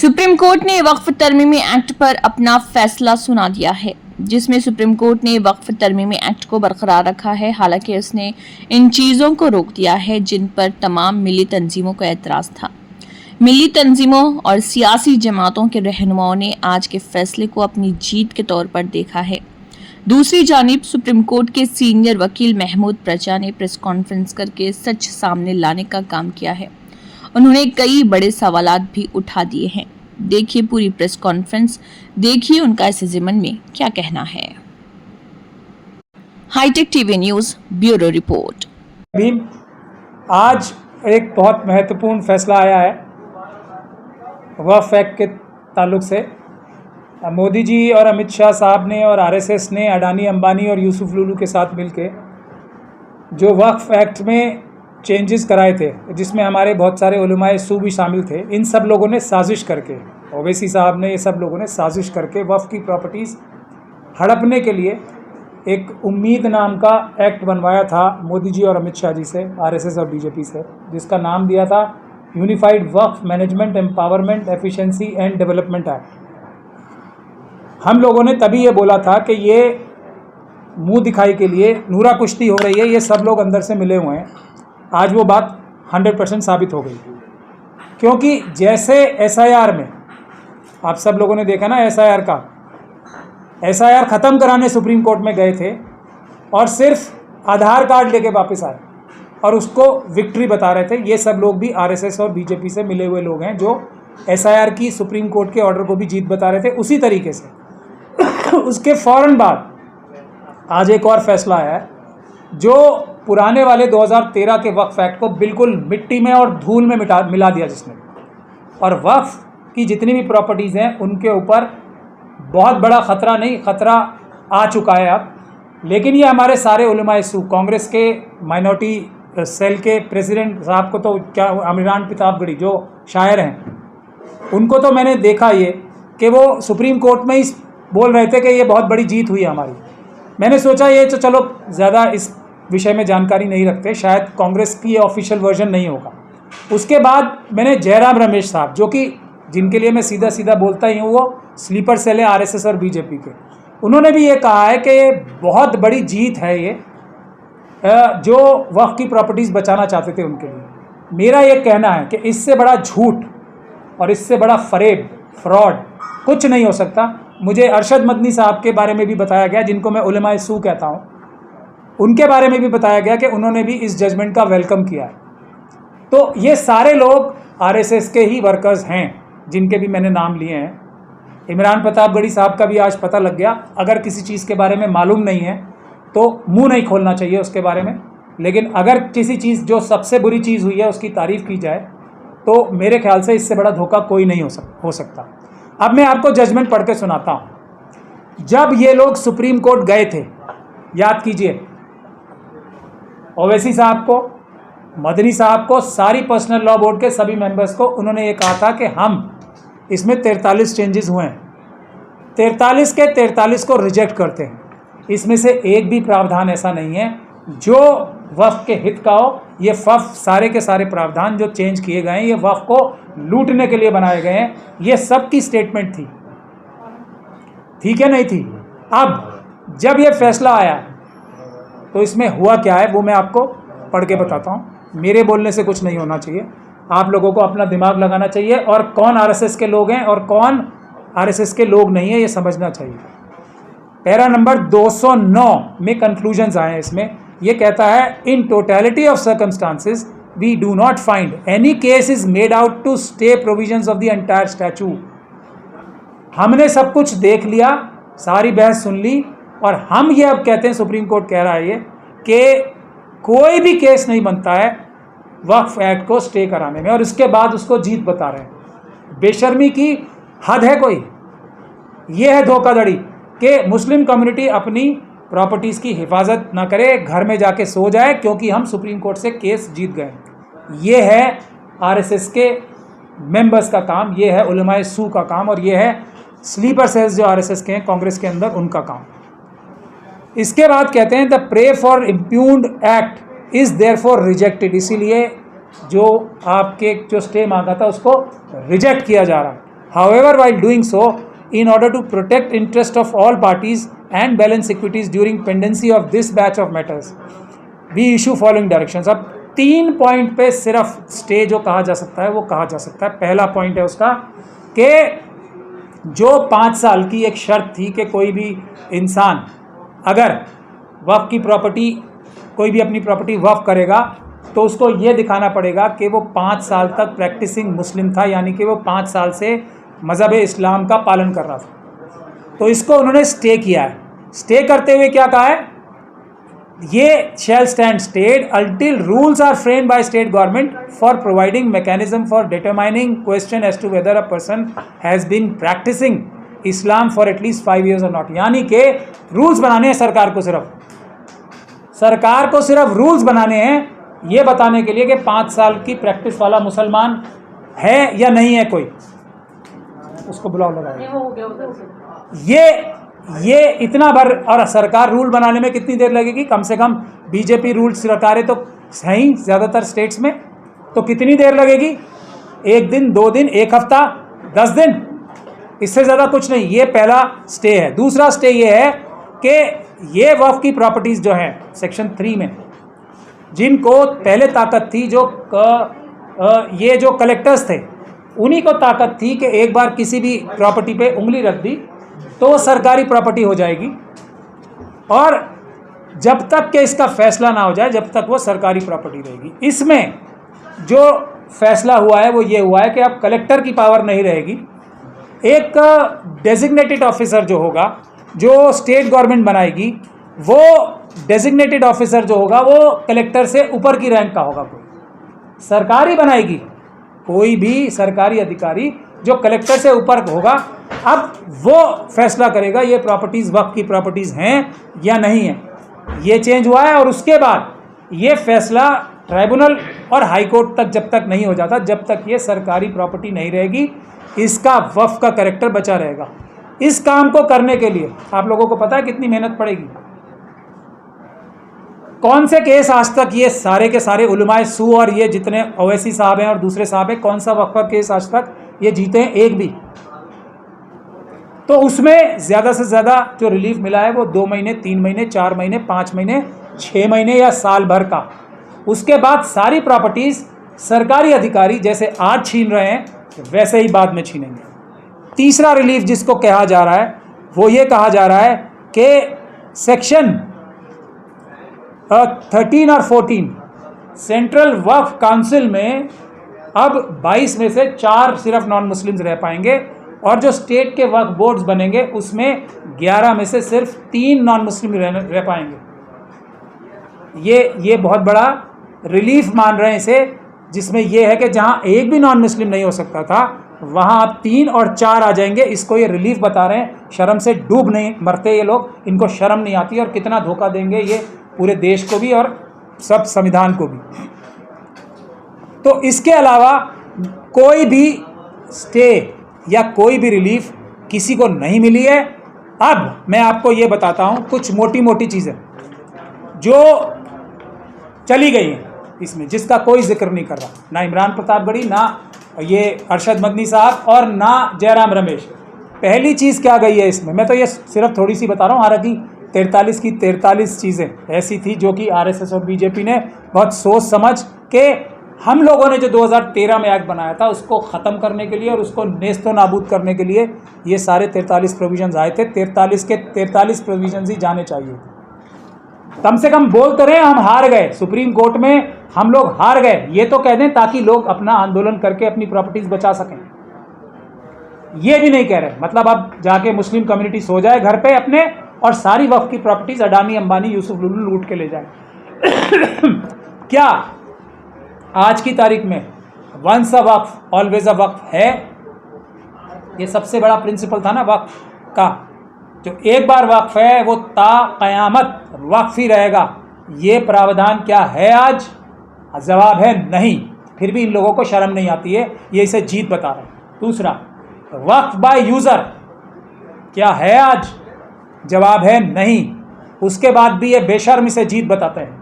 Supreme court ने वक्फ तरमीमी act पर अपना फैसला सुना दिया है, जिसमें सुप्रीम कोर्ट ने वक्फ तरमीमी एक्ट को बरकरार रखा है। हालांकि उसने इन चीज़ों को रोक दिया है जिन पर तमाम मिली तंजीमों का एतराज़ था। मिली तंजीमों और सियासी जमातों के रहनुमाओं ने आज के फैसले को अपनी जीत के तौर पर देखा है। दूसरी जानिब सुप्रीम कोर्ट के सीनियर वकील महमूद प्रजा ने प्रेस कॉन्फ्रेंस करके सच सामने लाने का काम किया है। उन्होंने कई बड़े सवालात भी उठा दिए हैं। देखिए पूरी प्रेस कॉन्फ्रेंस, देखिए उनका इस ज़िमन में क्या कहना है। Hitech TV news bureau report. आज एक बहुत महत्वपूर्ण फैसला आया है वक्फ एक्ट के ताल्लुक से। मोदी जी और अमित शाह साहब ने और आरएसएस ने अडानी अंबानी और यूसुफ लुलू के साथ मिलके जो वक्फ एक्ट में चेंजेस कराए थे, जिसमें हमारे बहुत सारे उलमाए सू भी शामिल थे, इन सब लोगों ने साजिश करके, ओवैसी साहब ने, ये सब लोगों ने साजिश करके वक्फ की प्रॉपर्टीज़ हड़पने के लिए एक उम्मीद नाम का एक्ट बनवाया था मोदी जी और अमित शाह जी से, आरएसएस और बीजेपी से, जिसका नाम दिया था unified Waqf management empowerment efficiency and development act. हम लोगों ने तभी ये बोला था कि ये मुंह दिखाई के लिए नूरा कुश्ती हो रही है, ये सब लोग अंदर से मिले हुए हैं। आज वो बात 100% साबित हो गई, क्योंकि जैसे एसआईआर में आप सब लोगों ने देखा ना, एसआईआर ख़त्म कराने सुप्रीम कोर्ट में गए थे और सिर्फ आधार कार्ड लेके वापस आए और उसको विक्ट्री बता रहे थे। ये सब लोग भी आरएसएस और बीजेपी से मिले हुए लोग हैं जो एसआईआर की सुप्रीम कोर्ट के ऑर्डर को भी जीत बता रहे थे। उसी तरीके से उसके फ़ौरन बाद आज एक और फैसला आया है जो पुराने वाले 2013 के वक्फ एक्ट को बिल्कुल मिट्टी में और धूल में मिला दिया जिसने, और वक्फ की जितनी भी प्रॉपर्टीज़ हैं उनके ऊपर बहुत बड़ा ख़तरा नहीं, ख़तरा आ चुका है अब। लेकिन ये हमारे सारे उलमाए सू, कांग्रेस के माइनॉरिटी सेल के प्रेसिडेंट साहब को तो क्या, इमरान प्रतापगढ़ी जो शायर हैं, उनको तो मैंने देखा ये कि वो सुप्रीम कोर्ट में ही बोल रहे थे कि ये बहुत बड़ी जीत हुई है हमारी। मैंने सोचा ये तो चलो ज़्यादा इस विषय में जानकारी नहीं रखते, शायद कांग्रेस की ये ऑफिशियल वर्जन नहीं होगा। उसके बाद मैंने जयराम रमेश साहब, जो कि जिनके लिए मैं सीधा सीधा बोलता ही हूँ, वो स्लीपर सेल है आरएसएस और बीजेपी के, उन्होंने भी ये कहा है कि ये बहुत बड़ी जीत है ये, जो वक्फ की प्रॉपर्टीज़ बचाना चाहते थे उनके लिए। मेरा ये कहना है कि इससे बड़ा झूठ और इससे बड़ा फरेब, फ्रॉड कुछ नहीं हो सकता। मुझे अरशद मदनी साहब के बारे में भी बताया गया, जिनको मैं उलमाए सू कहता हूँ, उनके बारे में भी बताया गया कि उन्होंने भी इस जजमेंट का वेलकम किया है। तो ये सारे लोग आरएसएस के ही वर्कर्स हैं जिनके भी मैंने नाम लिए हैं। इमरान प्रतापगढ़ी साहब का भी आज पता लग गया। अगर किसी चीज़ के बारे में मालूम नहीं है तो मुंह नहीं खोलना चाहिए उसके बारे में, लेकिन अगर किसी चीज़ जो सबसे बुरी चीज़ हुई है उसकी तारीफ़ की जाए तो मेरे ख्याल से इससे बड़ा धोखा कोई नहीं हो सकता। अब मैं आपको जजमेंट पढ़ के सुनाता हूँ। जब ये लोग सुप्रीम कोर्ट गए थे, याद कीजिए, ओवैसी साहब को, मदनी साहब को, सारी पर्सनल लॉ बोर्ड के सभी मेंबर्स को उन्होंने ये कहा था कि हम इसमें 43 चेंजेस हुए हैं, 43 के 43 को रिजेक्ट करते हैं। इसमें से एक भी प्रावधान ऐसा नहीं है जो वक्फ के हित का हो। ये वक्फ सारे के सारे प्रावधान जो चेंज किए गए हैं, ये वक्फ को लूटने के लिए बनाए गए हैं। ये सबकी स्टेटमेंट थी, ठीक है, नहीं थी। अब जब ये फैसला आया तो इसमें हुआ क्या है वो मैं आपको पढ़ के बताता हूँ। मेरे बोलने से कुछ नहीं होना चाहिए, आप लोगों को अपना दिमाग लगाना चाहिए और कौन आरएसएस के लोग हैं और कौन आरएसएस के लोग नहीं है ये समझना चाहिए। पैरा नंबर 209 में कंक्लूजन्स आए हैं। इसमें ये कहता है, in totality of circumstances we do not find any case is made out to stay provisions of the entire statute. हमने सब कुछ देख लिया, सारी बहस सुन ली, और हम ये अब कहते हैं, सुप्रीम कोर्ट कह रहा है ये, कि कोई भी केस नहीं बनता है वक्फ एक्ट को स्टे कराने में, और इसके बाद उसको जीत बता रहे हैं। बेशर्मी की हद है कोई। ये है धोखाधड़ी कि मुस्लिम कम्युनिटी अपनी प्रॉपर्टीज़ की हिफाजत ना करे, घर में जाके सो जाए क्योंकि हम सुप्रीम कोर्ट से केस जीत गए। ये है आरएसएस के मेंबर्स का काम, ये है उलमाए सू का काम, और ये है स्लीपर सेल्स जो आरएसएस के हैं कांग्रेस के अंदर, उनका काम। इसके बाद कहते हैं, the prey for इम्प्यून्ड act is therefore rejected. इसीलिए जो आपके जो स्टे मांगा था उसको रिजेक्ट किया जा रहा है। However, while doing so, in order to protect interest of all parties and balance equities during pendency of this batch of matters, we issue following directions. अब 3 पॉइंट पे सिर्फ स्टे जो कहा जा सकता है वो कहा जा सकता है। पहला पॉइंट है उसका कि जो 5 साल की एक शर्त थी कि कोई भी इंसान अगर वक्फ की प्रॉपर्टी, कोई भी अपनी प्रॉपर्टी वक्फ करेगा तो उसको ये दिखाना पड़ेगा कि वो 5 साल तक प्रैक्टिसिंग मुस्लिम था, यानी कि वो 5 साल से मज़हब इस्लाम का पालन कर रहा था। तो इसको उन्होंने स्टे किया है। स्टे करते हुए क्या कहा है, ये shall stand stead until rules are framed by state government for providing mechanism for determining question as to whether a person has been practicing Islam for at least 5 years और नॉट। यानी कि रूल्स बनाने हैं सरकार को सिर्फ रूल्स बनाने हैं ये बताने के लिए कि 5 साल की प्रैक्टिस वाला मुसलमान है या नहीं है कोई। उसको बुलाओ लगाओ। ये इतना भर, और सरकार रूल बनाने में कितनी देर लगेगी? कम से कम बीजेपी रूल सरकारें तो हैं ही ज़्यादातर स्टेट्स में, तो कितनी देर लगेगी? 1 दिन, 2 दिन, 1 हफ्ता, 10 दिन, इससे ज़्यादा कुछ नहीं। ये पहला स्टे है। दूसरा स्टे ये है कि ये वक्फ की प्रॉपर्टीज़ जो हैं सेक्शन 3 में, जिनको पहले ताकत थी, ये जो कलेक्टर्स थे उन्हीं को ताकत थी कि एक बार किसी भी प्रॉपर्टी पे उंगली रख दी तो वो सरकारी प्रॉपर्टी हो जाएगी, और जब तक कि इसका फैसला ना हो जाए जब तक वो सरकारी प्रॉपर्टी रहेगी। इसमें जो फैसला हुआ है वो ये हुआ है कि अब कलेक्टर की पावर नहीं रहेगी। एक डेजिग्नेटेड ऑफिसर जो होगा, जो स्टेट गवर्नमेंट बनाएगी, वो डेजिग्नेटेड ऑफिसर जो होगा वो कलेक्टर से ऊपर की रैंक का होगा। कोई सरकारी बनाएगी, कोई भी सरकारी अधिकारी जो कलेक्टर से ऊपर होगा, अब वो फैसला करेगा ये प्रॉपर्टीज़ वक्फ की प्रॉपर्टीज़ हैं या नहीं है। ये चेंज हुआ है, और उसके बाद ये फैसला ट्राइब्यूनल और हाई कोर्ट तक जब तक नहीं हो जाता, जब तक ये सरकारी प्रॉपर्टी नहीं रहेगी, इसका वक्फ का कैरेक्टर बचा रहेगा। इस काम को करने के लिए आप लोगों को पता है कितनी मेहनत पड़ेगी? कौन से केस आज तक ये सारे के सारे उलमाए सू और ये जितने ओवैसी साहब हैं और दूसरे साहब हैं, कौन सा वक्फ का केस आज तक ये जीते हैं? एक भी। तो उसमें ज़्यादा से ज़्यादा जो रिलीफ मिला है वो 2 महीने, 3 महीने, 4 महीने, 5 महीने, 6 महीने या साल भर का। उसके बाद सारी प्रॉपर्टीज़ सरकारी अधिकारी जैसे आज छीन रहे हैं वैसे ही बाद में छीनेंगे। तीसरा रिलीफ जिसको कहा जा रहा है वो ये कहा जा रहा है कि सेक्शन 13 और 14 सेंट्रल वक्फ काउंसिल में अब 22 में से 4 सिर्फ नॉन मुस्लिम्स रह पाएंगे, और जो स्टेट के वक्फ बोर्ड्स बनेंगे उसमें 11 में से सिर्फ 3 नॉन मुस्लिम रह पाएंगे। ये बहुत बड़ा रिलीफ मान रहे हैं इसे, जिसमें ये है कि जहाँ एक भी नॉन मुस्लिम नहीं हो सकता था वहाँ अब 3 और 4 आ जाएंगे। इसको ये रिलीफ बता रहे हैं। शर्म से डूब नहीं मरते ये लोग, इनको शर्म नहीं आती, और कितना धोखा देंगे ये पूरे देश को भी और सब संविधान को भी। तो इसके अलावा कोई भी स्टे या कोई भी रिलीफ किसी को नहीं मिली है। अब मैं आपको ये बताता हूँ कुछ मोटी मोटी चीज़ें जो चली गई हैं इसमें, जिसका कोई जिक्र नहीं कर रहा, ना इमरान प्रतापगढ़ी, ना ये अरशद मदनी साहब, और ना जयराम रमेश। पहली चीज़ क्या गई है इसमें, मैं तो ये सिर्फ थोड़ी सी बता रहा हूँ, हालांकि 43 की 43 चीज़ें ऐसी थी जो कि आरएसएस और बीजेपी ने बहुत सोच समझ के, हम लोगों ने जो 2013 में एक्ट बनाया था उसको ख़त्म करने के लिए और उसको नेस्तो नाबूद करने के लिए ये सारे 43 प्रोविजंस आए थे। 43 के 43 प्रोविजंस ही जाने चाहिए। कम से कम बोल तो रहे हम हार गए, सुप्रीम कोर्ट में हम लोग हार गए, ये तो कह दें ताकि लोग अपना आंदोलन करके अपनी प्रॉपर्टीज़ बचा सकें। ये भी नहीं कह रहे, मतलब अब जाके मुस्लिम कम्युनिटी सो जाए घर पे अपने, और सारी वक्फ की प्रॉपर्टीज़ अडानी, अंबानी, यूसुफ लुलू लूट के ले जाए। क्या आज की तारीख में once a Waqf always a वक्फ है? ये सबसे बड़ा प्रिंसिपल था ना वक्फ का, जो एक बार वक्फ है वो ता क़यामत वक्फ ही रहेगा। ये प्रावधान क्या है आज? जवाब है नहीं। फिर भी इन लोगों को शर्म नहीं आती है, ये इसे जीत बता रहे हैं। दूसरा, वक्फ बाय यूज़र क्या है आज? जवाब है नहीं। उसके बाद भी ये बेशर्म इसे जीत बताते हैं।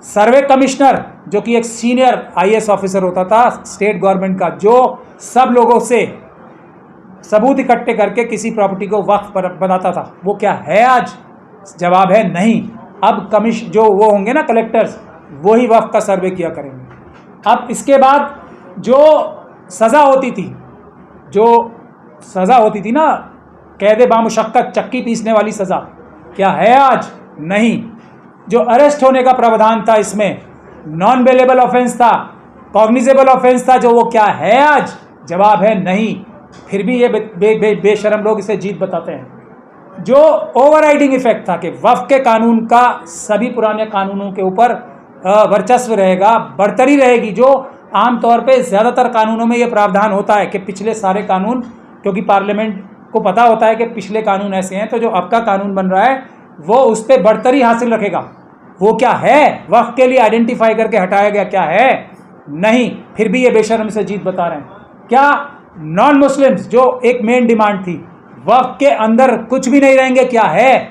सर्वे कमिश्नर जो कि एक सीनियर आईएएस ऑफिसर होता था स्टेट गवर्नमेंट का, जो सब लोगों से सबूत इकट्ठे करके किसी प्रॉपर्टी को वक्फ पर बनाता था, वो क्या है आज? जवाब है नहीं। अब जो वो होंगे ना कलेक्टर्स, वही वक्फ का सर्वे किया करेंगे। अब इसके बाद जो सज़ा होती थी ना, कैद बामुशक्कत, चक्की पीसने वाली सज़ा, क्या है आज? नहीं। जो अरेस्ट होने का प्रावधान था, इसमें नॉन बेलेबल ऑफेंस था, कॉग्निजेबल ऑफेंस था, जो वो क्या है आज? जवाब है नहीं। फिर भी ये बेशरम लोग इसे जीत बताते हैं। जो ओवरराइडिंग इफेक्ट था कि वक्फ के कानून का सभी पुराने कानूनों के ऊपर वर्चस्व रहेगा, बढ़तरी रहेगी, जो आमतौर पे ज़्यादातर कानूनों में ये प्रावधान होता है कि पिछले सारे कानून, क्योंकि पार्लियामेंट को पता होता है कि पिछले कानून ऐसे हैं, तो जो अब का कानून बन रहा है वो उस पर बढ़तरी हासिल रखेगा। वो क्या है? वक्फ के लिए आइडेंटिफाई करके हटाया गया, क्या है? नहीं। फिर भी ये बेशर्म से जीत बता रहे हैं। क्या नॉन मुस्लिम्स, जो एक मेन डिमांड थी, वक्फ के अंदर कुछ भी नहीं रहेंगे, क्या है?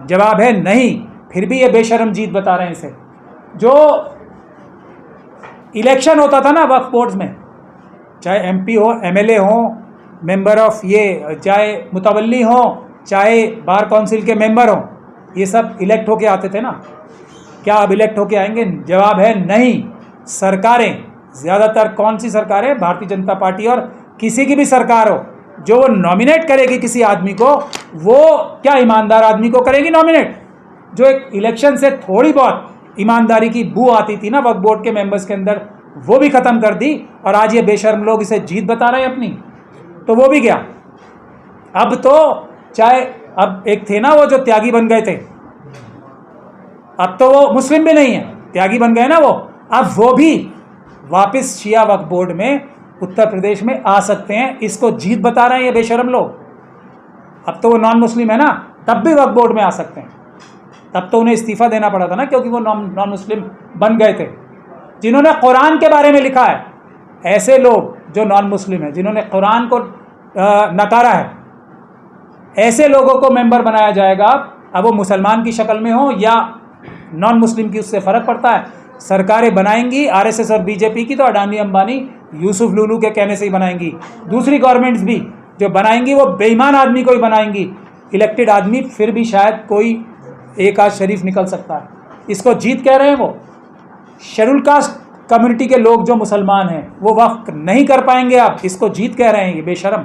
जवाब है नहीं। फिर भी ये बेशर्म जीत बता रहे हैं इसे। जो इलेक्शन होता था ना वक्फ बोर्ड्स में, चाहे एमपी हो, एमएलए हो, मेंबर ऑफ ये, चाहे मुतवल्ली हो, चाहे बार काउंसिल के मेंबर हो, ये सब इलेक्ट होके आते थे ना। क्या अब इलेक्ट होके आएंगे? जवाब है नहीं। सरकारें, ज़्यादातर कौन सी सरकारें? भारतीय जनता पार्टी और किसी की भी सरकार हो, जो वो नॉमिनेट करेगी किसी आदमी को, वो क्या ईमानदार आदमी को करेगी नॉमिनेट? जो एक इलेक्शन से थोड़ी बहुत ईमानदारी की बू आती थी ना वक्फ बोर्ड के मेंबर्स के अंदर, वो भी ख़त्म कर दी, और आज ये बेशर्म लोग इसे जीत बता रहे हैं अपनी। तो वो भी गया। अब तो चाहे, अब एक थे ना वो जो त्यागी बन गए थे, अब तो वो मुस्लिम भी नहीं है, त्यागी बन गए ना वो, अब वो भी वापस शिया वक्फ बोर्ड में उत्तर प्रदेश में आ सकते हैं। इसको जीत बता रहे हैं ये बेशरम लोग। अब तो वो नॉन मुस्लिम है ना, तब भी वक्फ बोर्ड में आ सकते हैं। तब तो उन्हें इस्तीफ़ा देना पड़ा था ना, क्योंकि वो नॉन मुस्लिम बन गए थे। जिन्होंने कुरान के बारे में लिखा है, ऐसे लोग जो नॉन मुस्लिम हैं, जिन्होंने कुरान को नकारा है, ऐसे लोगों को मेंबर बनाया जाएगा। अब वो मुसलमान की शक्ल में हो या नॉन मुस्लिम की, उससे फ़र्क पड़ता है। सरकारें बनाएंगी आरएसएस और बीजेपी की, तो अडानी अंबानी यूसुफ लुलू के कहने से ही बनाएंगी। दूसरी गवर्नमेंट्स भी जो बनाएंगी वो बेईमान आदमी को ही बनाएंगी। इलेक्टेड आदमी फिर भी शायद कोई एक आध शरीफ निकल सकता है। इसको जीत कह रहे हैं वो। शेड्यूल कास्ट कम्युनिटी के लोग जो मुसलमान हैं, वो वक्फ नहीं कर पाएंगे। आप इसको जीत कह रहे हैं ये बेशरम।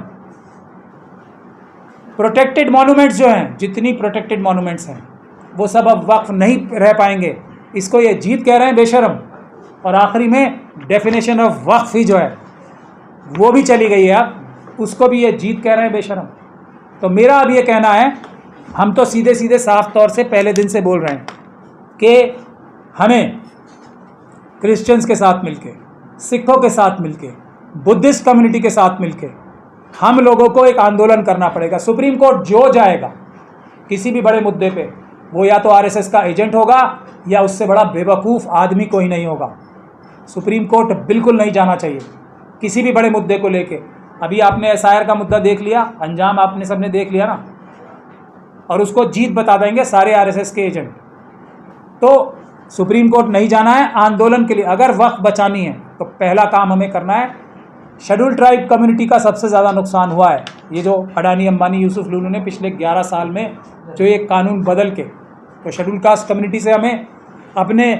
प्रोटेक्टेड मॉन्यूमेंट्स जो हैं, जितनी प्रोटेक्टेड मॉन्यूमेंट्स हैं, वो सब अब वक्फ नहीं रह पाएंगे। इसको ये जीत कह रहे हैं बेशरम। और आखिरी में डेफिनेशन ऑफ वक्फ ही जो है वो भी चली गई है, अब उसको भी ये जीत कह रहे हैं बेशरम। तो मेरा अब ये कहना है, हम तो सीधे सीधे साफ तौर से पहले दिन से बोल रहे हैं कि हमें क्रिश्चियंस के साथ मिलके, सिखों के साथ मिलके, बुद्धिस्ट कम्युनिटी के साथ मिलके हम लोगों को एक आंदोलन करना पड़ेगा। सुप्रीम कोर्ट जो जाएगा किसी भी बड़े मुद्दे पे, वो या तो आरएसएस का एजेंट होगा या उससे बड़ा बेवकूफ़ आदमी कोई नहीं होगा। सुप्रीम कोर्ट बिल्कुल नहीं जाना चाहिए किसी भी बड़े मुद्दे को लेके। अभी आपने एसआईआर का मुद्दा देख लिया, अंजाम आपने सबने देख लिया ना, और उसको जीत बता देंगे सारे आरएसएस के एजेंट। तो सुप्रीम कोर्ट नहीं जाना है आंदोलन के लिए। अगर वक्त बचानी है तो पहला काम हमें करना है, शेड्यूल ट्राइब कम्युनिटी का सबसे ज़्यादा नुकसान हुआ है। ये जो अडानी अंबानी यूसुफ लुलू ने पिछले 11 साल में जो ये कानून बदल के, तो शेड्यूल कास्ट कम्युनिटी से हमें अपने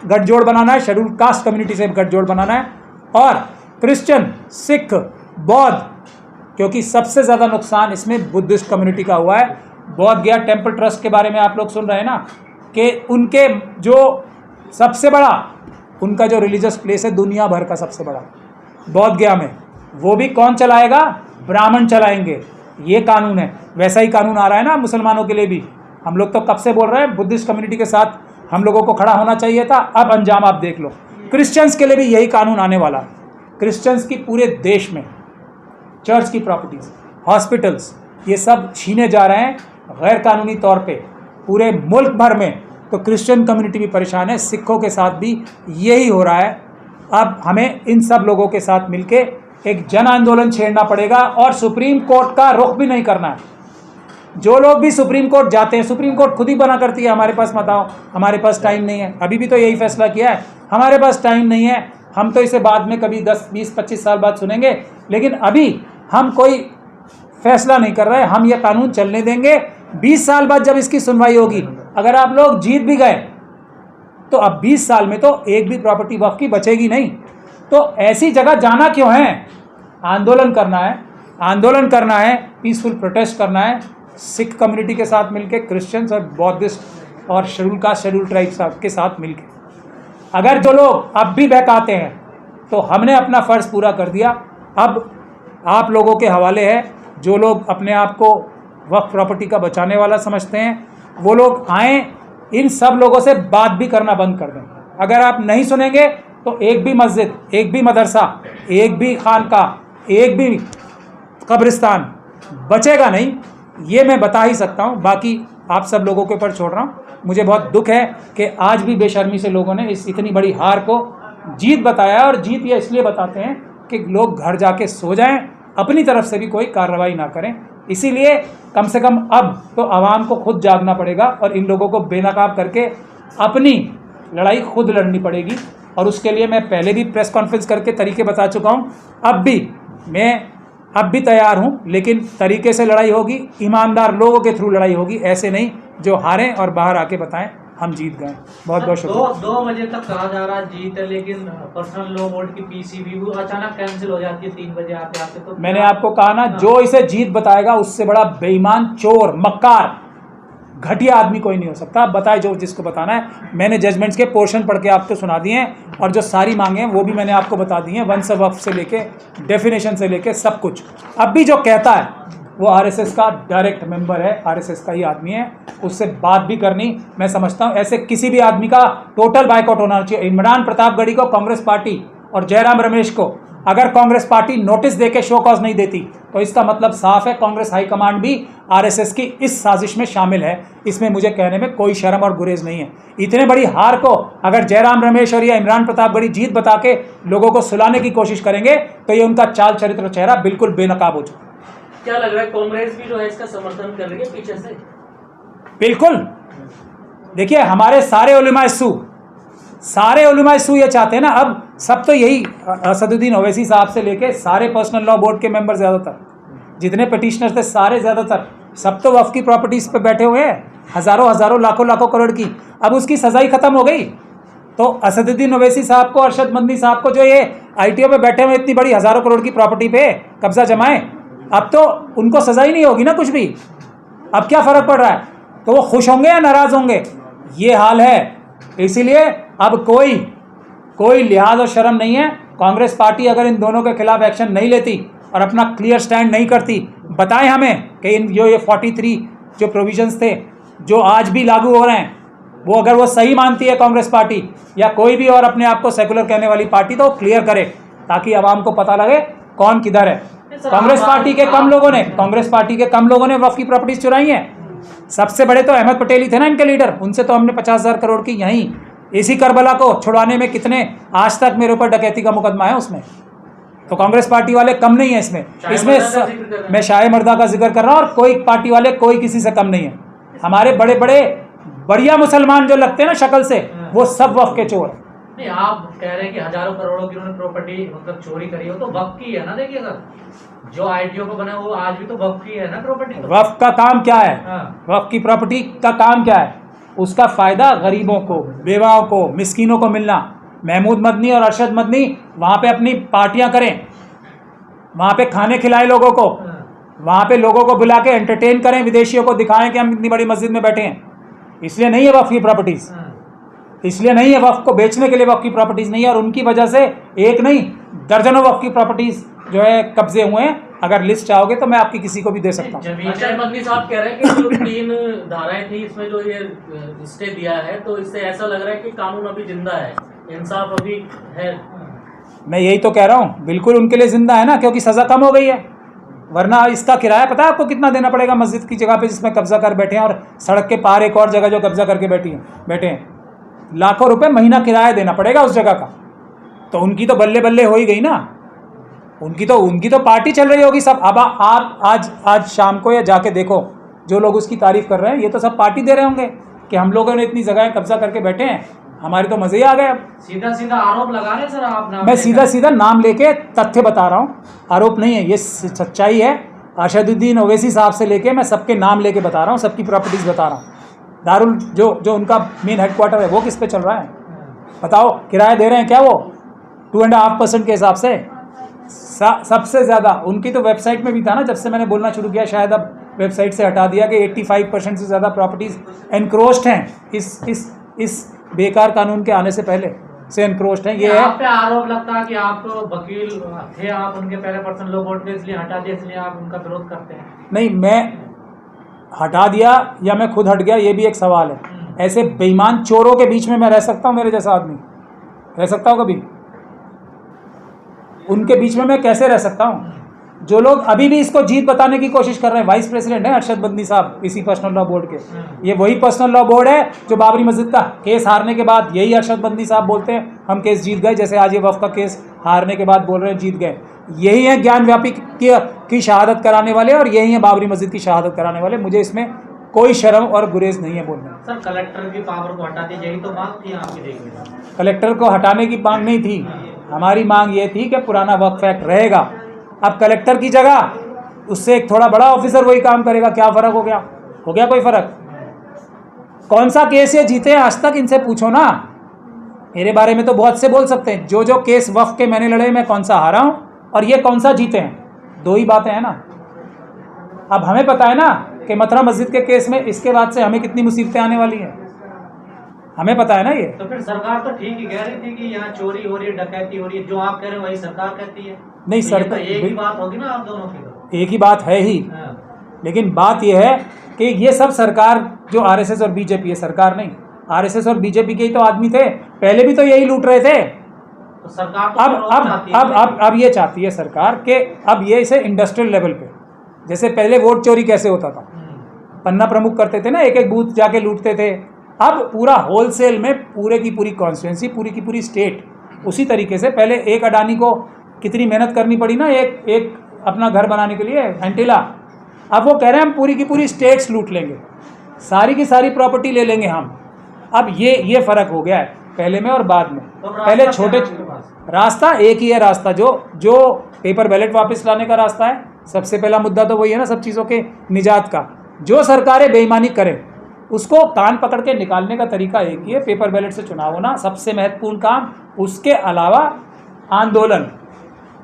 गठजोड़ बनाना है, शेड्यूल कास्ट कम्युनिटी से गठजोड़ बनाना है, और क्रिश्चियन, सिख, बौद्ध, क्योंकि सबसे ज़्यादा नुकसान इसमें बुद्धिस्ट कम्युनिटी का हुआ है। बौद्ध गया टेम्पल ट्रस्ट के बारे में आप लोग सुन रहे हैं ना, कि उनके जो सबसे बड़ा, उनका जो रिलीजियस प्लेस है दुनिया भर का सबसे बड़ा, बौद्ध गया में, वो भी कौन चलाएगा? ब्राह्मण चलाएंगे। ये कानून है। वैसा ही कानून आ रहा है ना मुसलमानों के लिए भी। हम लोग तो कब से बोल रहे हैं बुद्धिस्ट कम्युनिटी के साथ हम लोगों को खड़ा होना चाहिए था। अब अंजाम आप देख लो। क्रिश्चियंस के लिए भी यही कानून आने वाला है। क्रिश्चियंस की पूरे देश में चर्च की प्रॉपर्टीज़, हॉस्पिटल्स, ये सब छीने जा रहे हैं गैर कानूनी तौर पे पूरे मुल्क भर में। तो क्रिश्चियन कम्युनिटी भी परेशान है, सिखों के साथ भी यही हो रहा है। अब हमें इन सब लोगों के साथ मिलके एक जन आंदोलन छेड़ना पड़ेगा, और सुप्रीम कोर्ट का रुख भी नहीं करना है। जो लोग भी सुप्रीम कोर्ट जाते हैं, सुप्रीम कोर्ट खुद ही बना करती है हमारे पास मत आओ, हमारे पास टाइम नहीं है। अभी भी तो यही फैसला किया है, हमारे पास टाइम नहीं है, हम तो इसे बाद में कभी 10, 20, 25 साल बाद सुनेंगे। लेकिन अभी हम कोई फैसला नहीं कर रहे, हम ये कानून चलने देंगे। 20 साल बाद जब इसकी सुनवाई होगी, अगर आप लोग जीत भी गए तो अब 20 साल में तो एक भी प्रॉपर्टी वक्फ की बचेगी नहीं। तो ऐसी जगह जाना क्यों है? आंदोलन करना है, आंदोलन करना है, पीसफुल प्रोटेस्ट करना है, सिख कम्युनिटी के साथ मिलके, क्रिश्चियंस और बौद्धिस्ट और शेड्यूल कास्ट शेड्यूल ट्राइब्स के साथ मिलके। अगर जो लोग अब भी बहकाते हैं तो हमने अपना फ़र्ज़ पूरा कर दिया। अब आप लोगों के हवाले है, जो लोग अपने आप को वक्फ प्रॉपर्टी का बचाने वाला समझते हैं वो लोग आएँ, इन सब लोगों से बात भी करना बंद कर दें। अगर आप नहीं सुनेंगे तो एक भी मस्जिद, एक भी मदरसा, एक भी खानका, एक भी कब्रिस्तान बचेगा नहीं, ये मैं बता ही सकता हूँ। बाकी आप सब लोगों के ऊपर छोड़ रहा हूँ। मुझे बहुत दुख है कि आज भी बेशर्मी से लोगों ने इस इतनी बड़ी हार को जीत बताया, और जीत ये इसलिए बताते हैं कि लोग घर जाके सो जाएं, अपनी तरफ से भी कोई कार्रवाई ना करें। इसीलिए कम से कम अब तो आवाम को खुद जागना पड़ेगा और इन लोगों को बेनकाब करके अपनी लड़ाई खुद लड़नी पड़ेगी। और उसके लिए मैं पहले भी प्रेस कॉन्फ्रेंस करके तरीके बता चुका हूँ, अब भी तैयार हूँ, लेकिन तरीके से लड़ाई होगी, ईमानदार लोगों के थ्रू लड़ाई होगी, ऐसे नहीं जो हारें और बाहर आके बताएं हम जीत गए। बहुत बहुत शुक्रिया। 2 बजे तक कहा जा रहा है जीत है, लेकिन पर्सनल लॉ बोर्ड की पीसीबी वो अचानक कैंसिल हो जाती है 3 बजे आते आते। तो मैंने आपको कहा ना, जो इसे जीत बताएगा उससे बड़ा बेईमान, चोर, मक्कार, घटिया आदमी कोई नहीं हो सकता। आप बताए जो जिसको बताना है। मैंने जजमेंट्स के पोर्शन पढ़ के आपको सुना दिए हैं, और जो सारी मांगे हैं वो भी मैंने आपको बता दी हैं, वंश वक्फ से लेके डेफिनेशन से लेके सब कुछ। अब भी जो कहता है वो आरएसएस का डायरेक्ट मेंबर है, आरएसएस का ही आदमी है, उससे बात भी करनी मैं समझता हूँ। ऐसे किसी भी आदमी का टोटल बायकॉट होना चाहिए। इमरान प्रतापगढ़ी को, कांग्रेस पार्टी और जयराम रमेश को अगर कांग्रेस पार्टी नोटिस देके शो कॉज नहीं देती तो इसका मतलब साफ है कांग्रेस हाईकमांड भी आरएसएस की इस साजिश में शामिल है। इसमें मुझे कहने में कोई शर्म और गुरेज नहीं है। इतने बड़ी हार को अगर जयराम रमेश और या इमरान प्रतापगढ़ी जीत बता के लोगों को सुलाने की कोशिश करेंगे तो ये उनका चाल चरित्र चेहरा बिल्कुल बेनकाब हो चुका। क्या लग रहा है कांग्रेस भी जो है इसका समर्थन कर रही है पीछे से? बिल्कुल। देखिए, हमारे सारे उलमा सू ये चाहते हैं ना, अब सब तो यही असदुद्दीन ओवैसी साहब से लेके सारे पर्सनल लॉ बोर्ड के मेंबर, ज़्यादातर जितने पिटिशनर थे सारे, ज़्यादातर सब तो वक्फ की प्रॉपर्टीज़ पे बैठे हुए हैं, हज़ारों लाखों करोड़ की। अब उसकी सज़ाई ख़त्म हो गई तो असदुद्दीन ओवैसी साहब को, अरशद मदनी साहब को, जो ये आईटीओ पे बैठे हुए इतनी बड़ी हज़ारों करोड़ की प्रॉपर्टी पे कब्जा जमाए, अब तो उनको सज़ा ही नहीं होगी ना कुछ भी। अब क्या फ़र्क पड़ रहा है? तो वो खुश होंगे या नाराज़ होंगे? ये हाल है। इसीलिए अब कोई लिहाज और शर्म नहीं है। कांग्रेस पार्टी अगर इन दोनों के खिलाफ एक्शन नहीं लेती और अपना क्लियर स्टैंड नहीं करती, बताएं हमें कि इन जो ये 43 जो प्रोविजंस थे जो आज भी लागू हो रहे हैं, वो अगर वो सही मानती है कांग्रेस पार्टी या कोई भी और अपने आप को सेकुलर कहने वाली पार्टी, तो क्लियर करे ताकि आवाम को पता लगे कौन किधर है। कांग्रेस पार्टी के कम लोगों ने वक्फ की प्रॉपर्टीज चुराई हैं। सबसे बड़े तो अहमद पटेल ही थे ना इनके लीडर, उनसे तो हमने 50,000 करोड़ की यहीं इसी करबला को छुड़वाने में कितने, आज तक मेरे ऊपर डकैती का मुकदमा है उसमें। तो कांग्रेस पार्टी वाले कम नहीं है इसमें मैं शाह मर्दा का जिक्र कर रहा हूँ, और कोई पार्टी वाले कोई किसी से कम नहीं है। हमारे बड़े बढ़िया मुसलमान जो लगते हैं ना शक्ल से, वो सब वक्फ के चोर। नहीं, आप कह रहे हैं कि हजारों करोड़ों की उन्होंने प्रॉपर्टी मतलब चोरी करी हो, तो वक्फ की है ना। देखिए सर, जो आईटीओ को बना वो आज भी तो वक्फ की है ना प्रॉपर्टी। वक्फ का काम क्या है? वक्फ की प्रॉपर्टी का काम क्या है? उसका फ़ायदा गरीबों को, बेवाओं को, मिस्कीनों को मिलना। महमूद मदनी और अरशद मदनी वहाँ पे अपनी पार्टियाँ करें, वहाँ पे खाने खिलाएं लोगों को, वहाँ पे लोगों को बुला के एंटरटेन करें, विदेशियों को दिखाएं कि हम इतनी बड़ी मस्जिद में बैठे हैं। इसलिए नहीं है वक्फ की प्रॉपर्टीज़, इसलिए नहीं है वक्फ को बेचने के लिए वक्फ की प्रॉपर्टीज़ नहीं है। और उनकी वजह से एक नहीं दर्जनों वक्फ की प्रॉपर्टीज़ जो है कब्जे हुए हैं। अगर लिस्ट चाहोगे तो मैं आपकी किसी को भी दे सकता हूँ। अरशद मदनी साहब कह रहे हैं कि जो 3 धाराएं थी इसमें जो ये स्टे दिया है, तो इससे ऐसा लग रहा है कि कानून अभी जिंदा है, इंसाफ अभी है। मैं यही तो कह रहा हूँ, बिल्कुल उनके लिए जिंदा है ना, क्योंकि सज़ा कम हो गई है। वरना इसका किराया पता है आपको कितना देना पड़ेगा मस्जिद की जगह पे जिसमें कब्जा कर बैठे हैं, और सड़क के पार एक और जगह जो कब्जा करके बैठे हैं, लाखों रुपए महीना किराया देना पड़ेगा उस जगह का। तो उनकी तो बल्ले बल्ले हो ही गई ना, उनकी तो पार्टी चल रही होगी सब। अब आप आज शाम को या जाके देखो, जो लोग उसकी तारीफ कर रहे हैं ये तो सब पार्टी दे रहे होंगे कि हम लोगों ने इतनी जगह कब्जा करके बैठे हैं, हमारे तो मज़े ही आ गए अब। सीधा सीधा आरोप लगा रहे हैं सर आप नाम मैं लेकर। सीधा सीधा नाम लेके तथ्य बता रहा हूँ, आरोप नहीं है, ये सच्चाई है। अरशदुद्दीन ओवैसी साहब से लेके मैं सबके नाम लेके बता रहा हूँ, सबकी प्रॉपर्टीज़ बता रहा हूँ। दारुल जो उनका मेन हेडक्वार्टर है वो किस पे चल रहा है बताओ? किराया दे रहे हैं क्या वो 2.5% के हिसाब से? सबसे ज़्यादा उनकी तो वेबसाइट में भी था ना, जब से मैंने बोलना शुरू किया, शायद अब वेबसाइट से हटा दिया, कि 85% से ज़्यादा प्रॉपर्टीज़ एनक्रोच्ड हैं इस बेकार कानून के आने से पहले से एनक्रोच्ड हैं। ये है आप पे आरोप लगता है कि आप तो वकील थे, आप उनके पहले पर्सन लोग वोट पे इसलिए हटा दिए, इसलिए आप उनका विरोध करते हैं। नहीं, मैं हटा दिया या मैं खुद हट गया, ये भी एक सवाल है। ऐसे बेईमान चोरों के बीच में मैं रह सकता हूँ? मेरे जैसा आदमी रह सकता हूँ कभी? उनके बीच में मैं कैसे रह सकता हूँ? जो लोग अभी भी इसको जीत बताने की कोशिश कर रहे हैं, वाइस प्रेसिडेंट है अरशद बदनी साहब इसी पर्सनल लॉ बोर्ड के, ये वही पर्सनल लॉ बोर्ड है जो बाबरी मस्जिद का केस हारने के बाद यही अरशद बदनी साहब बोलते हैं हम केस जीत गए, जैसे आज ये वक्फ का केस हारने के बाद बोल रहे हैं जीत गए। यही है ज्ञान व्यापी की शहादत कराने वाले, और यही है बाबरी मस्जिद की शहादत कराने वाले। मुझे इसमें कोई शर्म और गुरेज नहीं है बोलने। सर कलेक्टर की पावर को हटा दीजिए, यही तो बात थी आपकी। देखिए कलेक्टर को हटाने की मांग नहीं थी, हमारी मांग ये थी कि पुराना वक्फ एक्ट रहेगा। अब कलेक्टर की जगह उससे एक थोड़ा बड़ा ऑफिसर वही काम करेगा, क्या फ़र्क हो गया? हो गया कोई फ़र्क? कौन सा केस ये जीते हैं आज तक, इनसे पूछो ना। मेरे बारे में तो बहुत से बोल सकते हैं, जो केस वक्फ के मैंने लड़े, मैं कौन सा हारा हूँ और ये कौन सा जीते हैं, दो ही बातें हैं ना। अब हमें पता है ना कि मथुरा मस्जिद के केस में इसके बाद से हमें कितनी मुसीबतें आने वाली हैं, हमें पता है ना ये। तो फिर सरकार तो ठीक ही कह रही थी कि यहाँ चोरी हो रही है, डकैती हो रही है, जो आप कह रहे हो वही सरकार कहती है। नहीं तो सरकार, एक ही बात होगी ना आप दोनों की? एक ही बात है ही, लेकिन बात यह है कि ये सब सरकार जो आरएसएस और बीजेपी है, सरकार नहीं, आरएसएस और बीजेपी के ही तो आदमी थे, पहले भी तो यही लूट रहे थे। तो सरकार तो अब ये चाहती है सरकार कि अब ये इसे इंडस्ट्रियल लेवल पे, जैसे पहले वोट चोरी कैसे होता था, पन्ना प्रमुख करते थे ना, एक एक बूथ जाके लूटते थे, अब पूरा होलसेल में पूरे की पूरी कॉन्स्टिट्यूंसी, पूरी की पूरी स्टेट, उसी तरीके से पहले एक अडानी को कितनी मेहनत करनी पड़ी ना एक अपना घर बनाने के लिए, एंटीला, अब वो कह रहे हैं हम पूरी की पूरी स्टेट्स लूट लेंगे, सारी की सारी प्रॉपर्टी ले लेंगे हम। अब ये फ़र्क हो गया है पहले में और बाद में। तो पहले छोटे रास्ता एक ही है, रास्ता जो पेपर बैलेट वापस लाने का रास्ता है। सबसे पहला मुद्दा तो वही है ना, सब चीज़ों के निजात का। जो सरकारें बेईमानी करें उसको कान पकड़ के निकालने का तरीका एक ही है, पेपर बैलेट से चुनाव होना सबसे महत्वपूर्ण काम। उसके अलावा आंदोलन,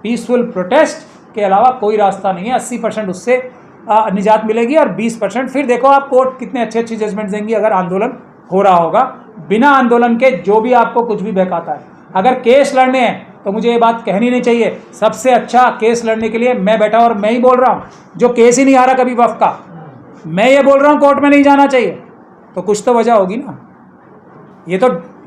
पीसफुल प्रोटेस्ट के अलावा कोई रास्ता नहीं है। 80% उससे निजात मिलेगी और 20% फिर देखो आप कोर्ट कितने अच्छे अच्छी जजमेंट देंगी अगर आंदोलन हो रहा होगा। बिना आंदोलन के जो भी आपको कुछ भी बहकाता है, अगर केस लड़ने हैं तो मुझे ये बात कहनी नहीं चाहिए, सबसे अच्छा केस लड़ने के लिए मैं बैठा और मैं ही बोल रहा हूँ, जो केस ही नहीं हारा कभी वक्फ का, मैं ये बोल रहा हूँ कोर्ट में नहीं जाना चाहिए, तो कुछ तो वजह होगी ना।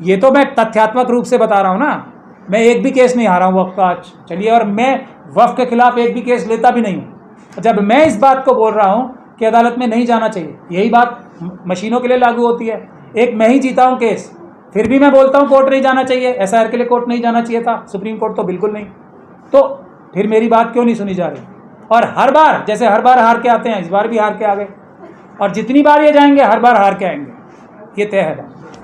ये तो मैं तथ्यात्मक रूप से बता रहा हूँ ना, मैं एक भी केस नहीं हारा हूँ वक्फ का आज, चलिए, और मैं वक्फ के खिलाफ एक भी केस लेता भी नहीं हूँ। जब मैं इस बात को बोल रहा हूँ कि अदालत में नहीं जाना चाहिए, यही बात मशीनों के लिए लागू होती है। एक मैं ही जीता हूँ केस, फिर भी मैं बोलता हूँ कोर्ट नहीं जाना चाहिए, एसआईआर के लिए कोर्ट नहीं जाना चाहिए था, सुप्रीम कोर्ट तो बिल्कुल नहीं, तो फिर मेरी बात क्यों नहीं सुनी जा रही? और हर बार जैसे हर बार हार के आते हैं, इस बार भी हार के आ गए, और जितनी बार ये जाएंगे हर बार हार के आएंगे, ये तय है बात।